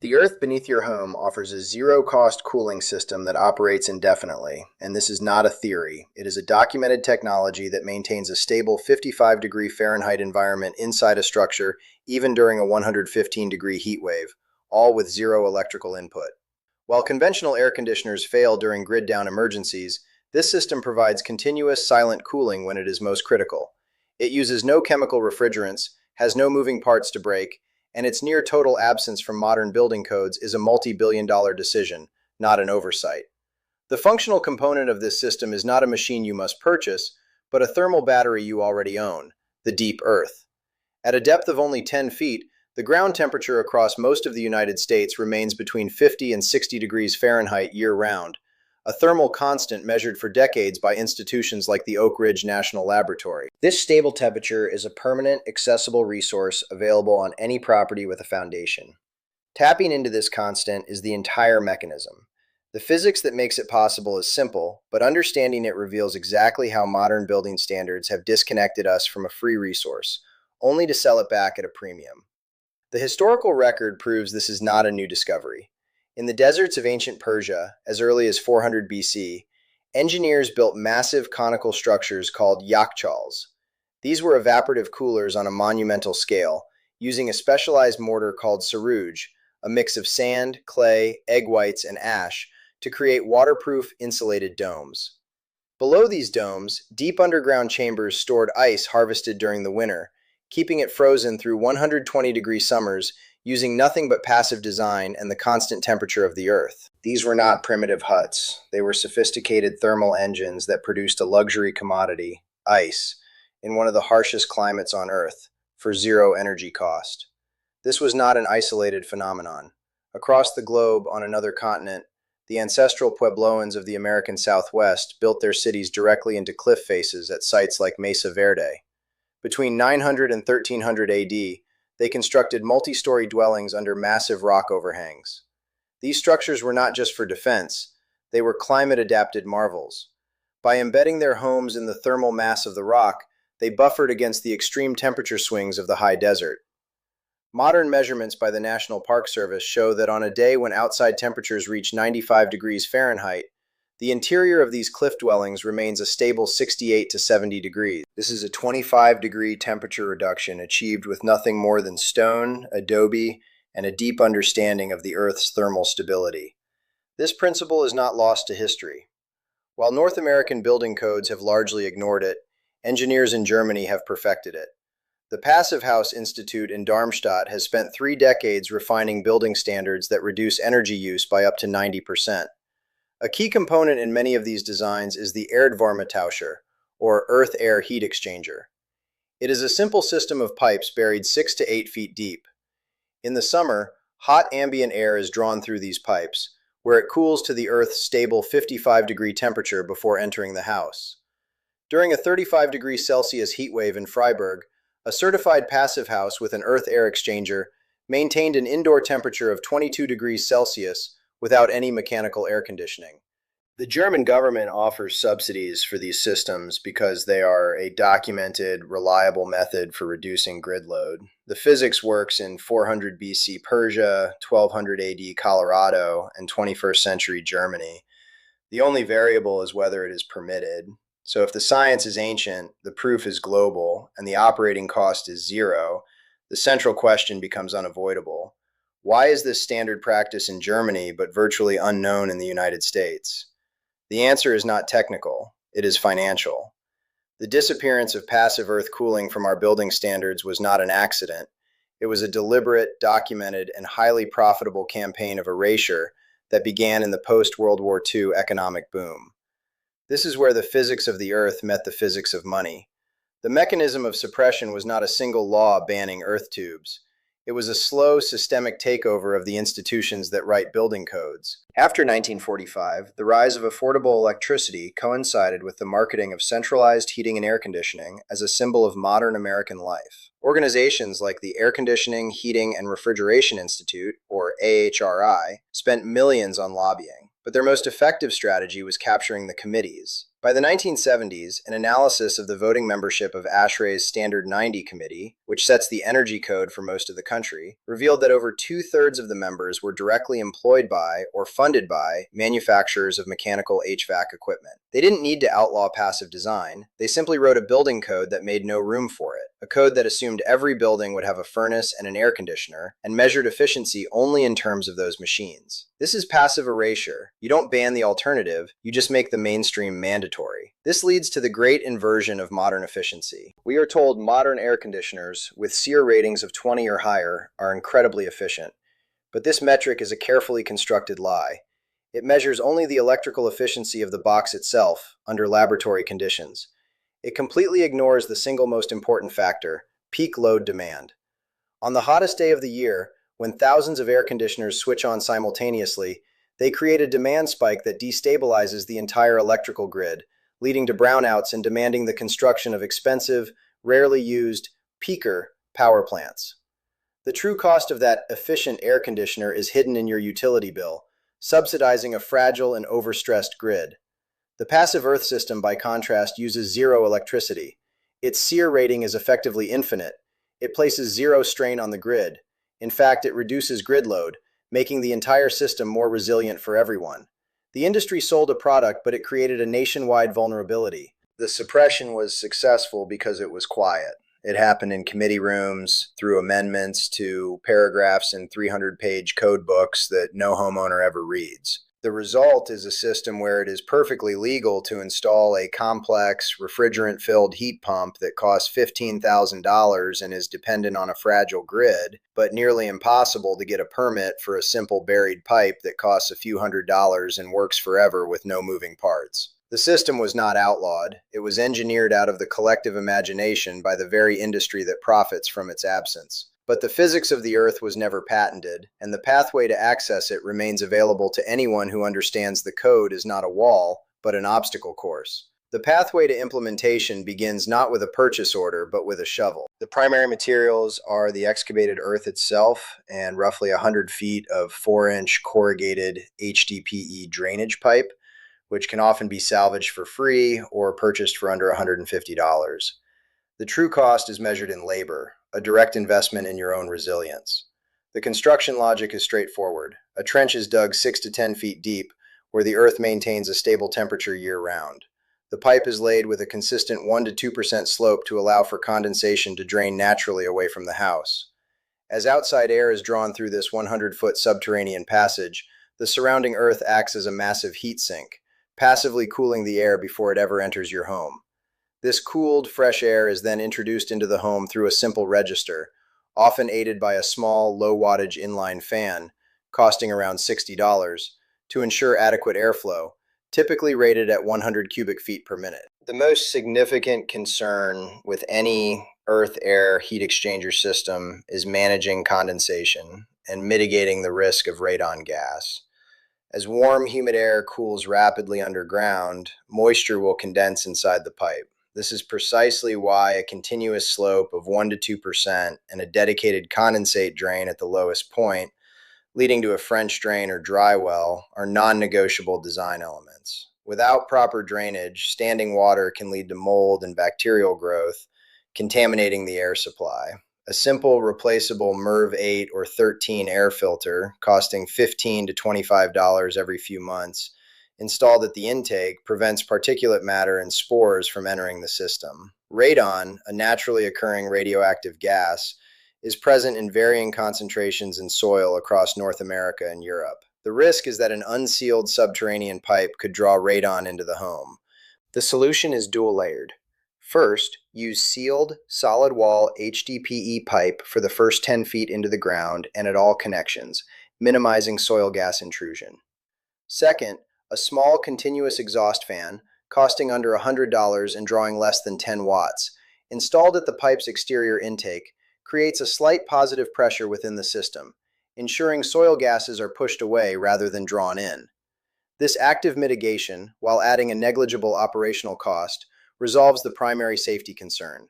The Earth beneath your home offers a zero-cost cooling system that operates indefinitely, and this is not a theory. It is a documented technology that maintains a stable 55-degree Fahrenheit environment inside a structure even during a 115-degree heat wave, all with zero electrical input. While conventional air conditioners fail during grid-down emergencies, this system provides continuous silent cooling when it is most critical. It uses no chemical refrigerants, has no moving parts to break, and its near total absence from modern building codes is a multi-billion-dollar decision, not an oversight. The functional component of this system is not a machine you must purchase, but a thermal battery you already own, the deep Earth. At a depth of only 10 feet, the ground temperature across most of the United States remains between 50 and 60 degrees Fahrenheit year-round, a thermal constant measured for decades by institutions like the Oak Ridge National Laboratory. This stable temperature is a permanent, accessible resource available on any property with a foundation. Tapping into this constant is the entire mechanism. The physics that makes it possible is simple, but understanding it reveals exactly how modern building standards have disconnected us from a free resource, only to sell it back at a premium. The historical record proves this is not a new discovery. In the deserts of ancient Persia, as early as 400 BC, engineers built massive conical structures called yakhchals. These were evaporative coolers on a monumental scale, using a specialized mortar called saruj, a mix of sand, clay, egg whites, and ash, to create waterproof, insulated domes. Below these domes, deep underground chambers stored ice harvested during the winter, keeping it frozen through 120-degree summers using nothing but passive design and the constant temperature of the Earth. These were not primitive huts. They were sophisticated thermal engines that produced a luxury commodity, ice, in one of the harshest climates on Earth, for zero energy cost. This was not an isolated phenomenon. Across the globe, on another continent, the ancestral Puebloans of the American Southwest built their cities directly into cliff faces at sites like Mesa Verde. Between 900 and 1300 AD, they constructed multi-story dwellings under massive rock overhangs. These structures were not just for defense, they were climate-adapted marvels. By embedding their homes in the thermal mass of the rock, they buffered against the extreme temperature swings of the high desert. Modern measurements by the National Park Service show that on a day when outside temperatures reach 95 degrees Fahrenheit, the interior of these cliff dwellings remains a stable 68 to 70 degrees. This is a 25-degree temperature reduction achieved with nothing more than stone, adobe, and a deep understanding of the Earth's thermal stability. This principle is not lost to history. While North American building codes have largely ignored it, engineers in Germany have perfected it. The Passive House Institute in Darmstadt has spent 3 decades refining building standards that reduce energy use by up to 90%. A key component in many of these designs is the Erdwärmetauscher, or earth-air heat exchanger. It is a simple system of pipes buried 6 to 8 feet deep. In the summer, hot ambient air is drawn through these pipes, where it cools to the Earth's stable 55-degree temperature before entering the house. During a 35 degrees Celsius heat wave in Freiburg, a certified passive house with an earth-air exchanger maintained an indoor temperature of 22 degrees Celsius without any mechanical air conditioning. The German government offers subsidies for these systems because they are a documented, reliable method for reducing grid load. The physics works in 400 BC Persia, 1200 AD Colorado, and 21st century Germany. The only variable is whether it is permitted. So if the science is ancient, the proof is global, and the operating cost is zero, the central question becomes unavoidable. Why is this standard practice in Germany but virtually unknown in the United States? The answer is not technical, it is financial. The disappearance of passive earth cooling from our building standards was not an accident. It was a deliberate, documented, and highly profitable campaign of erasure that began in the post-World War II economic boom. This is where the physics of the earth met the physics of money. The mechanism of suppression was not a single law banning earth tubes. It was a slow, systemic takeover of the institutions that write building codes. After 1945, the rise of affordable electricity coincided with the marketing of centralized heating and air conditioning as a symbol of modern American life. Organizations like the Air Conditioning, Heating, and Refrigeration Institute, or AHRI, spent millions on lobbying, but their most effective strategy was capturing the committees. By the 1970s, an analysis of the voting membership of ASHRAE's Standard 90 Committee, which sets the energy code for most of the country, revealed that over two-thirds of the members were directly employed by or funded by manufacturers of mechanical HVAC equipment. They didn't need to outlaw passive design. They simply wrote a building code that made no room for it, a code that assumed every building would have a furnace and an air conditioner, and measured efficiency only in terms of those machines. This is passive erasure. You don't ban the alternative, you just make the mainstream mandatory. This leads to the great inversion of modern efficiency. We are told modern air conditioners with SEER ratings of 20 or higher are incredibly efficient. But this metric is a carefully constructed lie. It measures only the electrical efficiency of the box itself under laboratory conditions. It completely ignores the single most important factor, peak load demand. On the hottest day of the year, when thousands of air conditioners switch on simultaneously, they create a demand spike that destabilizes the entire electrical grid, leading to brownouts and demanding the construction of expensive, rarely used, peaker power plants. The true cost of that efficient air conditioner is hidden in your utility bill, subsidizing a fragile and overstressed grid. The passive Earth system, by contrast, uses zero electricity. Its SEER rating is effectively infinite. It places zero strain on the grid. In fact, it reduces grid load, making the entire system more resilient for everyone. The industry sold a product, but it created a nationwide vulnerability. The suppression was successful because it was quiet. It happened in committee rooms, through amendments to paragraphs in 300-page code books that no homeowner ever reads. The result is a system where it is perfectly legal to install a complex, refrigerant-filled heat pump that costs $15,000 and is dependent on a fragile grid, but nearly impossible to get a permit for a simple buried pipe that costs a few $100s and works forever with no moving parts. The system was not outlawed. It was engineered out of the collective imagination by the very industry that profits from its absence. But the physics of the Earth was never patented, and the pathway to access it remains available to anyone who understands the code is not a wall, but an obstacle course. The pathway to implementation begins not with a purchase order, but with a shovel. The primary materials are the excavated earth itself and roughly 100 feet of 4-inch corrugated HDPE drainage pipe, which can often be salvaged for free or purchased for under $150. The true cost is measured in labor, a direct investment in your own resilience. The construction logic is straightforward. A trench is dug 6 to 10 feet deep, where the earth maintains a stable temperature year-round. The pipe is laid with a consistent 1 to 2% slope to allow for condensation to drain naturally away from the house. As outside air is drawn through this 100-foot subterranean passage, the surrounding earth acts as a massive heat sink, passively cooling the air before it ever enters your home. This cooled, fresh air is then introduced into the home through a simple register, often aided by a small, low-wattage inline fan, costing around $60, to ensure adequate airflow, typically rated at 100 cubic feet per minute. The most significant concern with any earth-air heat exchanger system is managing condensation and mitigating the risk of radon gas. As warm, humid air cools rapidly underground, moisture will condense inside the pipe. This is precisely why a continuous slope of 1 to 2% and a dedicated condensate drain at the lowest point, leading to a French drain or dry well, are non-negotiable design elements. Without proper drainage, standing water can lead to mold and bacterial growth, contaminating the air supply. A simple replaceable MERV 8 or 13 air filter, costing $15 to $25 every few months, installed at the intake, prevents particulate matter and spores from entering the system. Radon, a naturally occurring radioactive gas, is present in varying concentrations in soil across North America and Europe. The risk is that an unsealed subterranean pipe could draw radon into the home. The solution is dual-layered. First, use sealed, solid-wall HDPE pipe for the first 10 feet into the ground and at all connections, minimizing soil gas intrusion. Second, a small continuous exhaust fan, costing under $100 and drawing less than 10 watts, installed at the pipe's exterior intake, creates a slight positive pressure within the system, ensuring soil gases are pushed away rather than drawn in. This active mitigation, while adding a negligible operational cost, resolves the primary safety concern.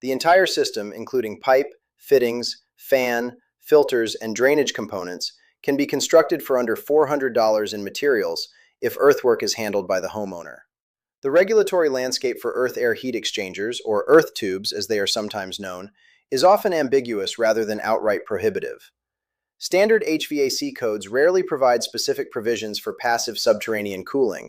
The entire system, including pipe, fittings, fan, filters, and drainage components, can be constructed for under $400 in materials if earthwork is handled by the homeowner. The regulatory landscape for earth-air heat exchangers, or earth tubes as they are sometimes known, is often ambiguous rather than outright prohibitive. Standard HVAC codes rarely provide specific provisions for passive subterranean cooling,